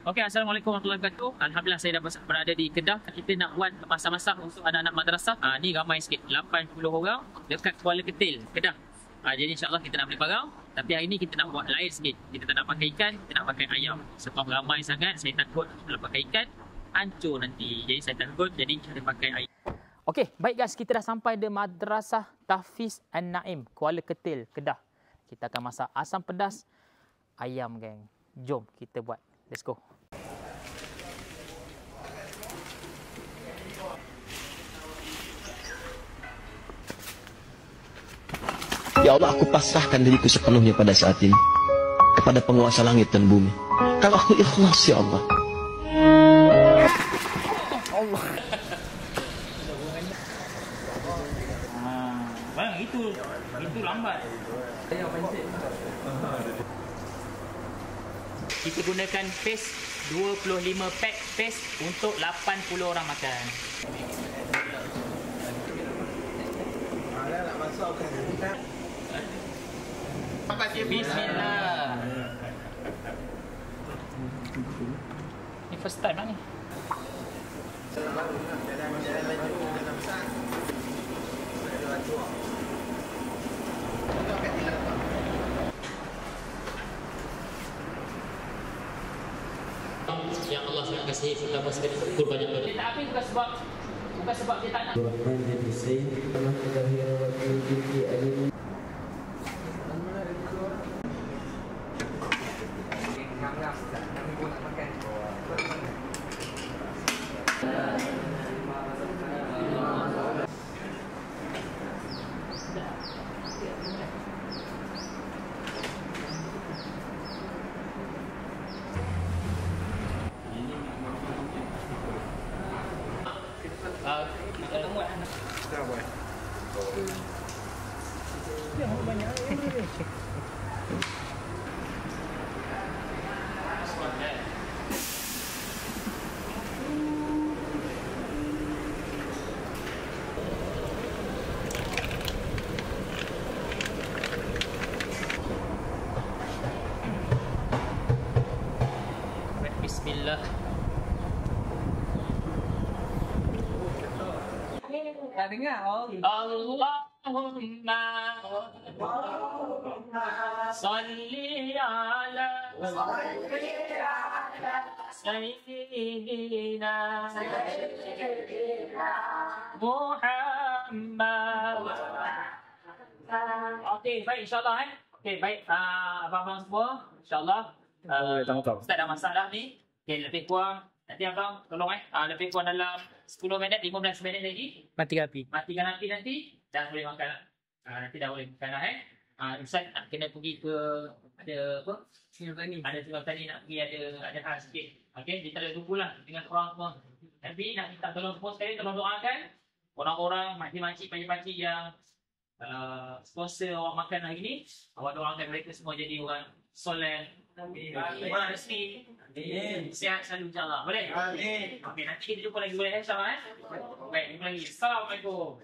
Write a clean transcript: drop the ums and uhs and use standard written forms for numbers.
Okey, Assalamualaikum warahmatullahi wabarakatuh. Alhamdulillah saya dah berada di Kedah. Kita nak buat masak-masak untuk anak-anak madrasah. Ni ramai sikit, 80 orang dekat Kuala Ketil, Kedah. Jadi insyaAllah kita nak beli barang. Tapi hari ni kita nak buat lain sikit. Kita tak nak pakai ikan, kita nak pakai ayam. Sebab ramai sangat, saya takut kalau pakai ikan, hancur nanti. Jadi saya takut, jadi kita pakai ayam. Okey, baik guys, kita dah sampai di Madrasah Tahfiz An-Naim, Kuala Ketil, Kedah. Kita akan masak asam pedas ayam, geng. Jom kita buat. Let's go. Ya Allah, aku pasrahkan diriku sepenuhnya pada saat ini kepada penguasa langit dan bumi. Kalau aku ikhlas, ya Allah. Bang, itu lambat. Kita gunakan paste 25 pack paste untuk 80 orang makan. Bismillah. Ni first time lah ni. Yang Allah sangat kasih pertama sekali ukur banyak banget. Tapi bukan sebab dia tak nak. Dah buat. Yang banyak ni. Bismillah. Tak dengar. Allahumma salli ala sayyidina Muhammad. Okey, baik insyaAllah Okey, baik abang-abang semua, insyaAllah Ustaz dah masak dah ni. Okey, lebih kurang nanti abang tolong lebih kurang dalam 10 minit, 15 minit lagi matikan api nanti dah boleh makan. Nanti dah boleh makan lah Ustaz nak kena pergi ke ada apa? Ada Sungai Petani nak pergi ada hal sikit. Okey, kita dah tunggulah dengan korang semua. Tapi nak minta tolong semua sekali, tolong doakan orang-orang makcik-makcik, pakcik-pakcik yang sponsor awak makan hari ni. Awak doakan mereka semua jadi orang soleh, iman resmi. Sihat selalu insyaAllah. Boleh? Okey, nanti kita jumpa lagi boleh insyaAllah. Baik, jumpa lagi. Assalamualaikum.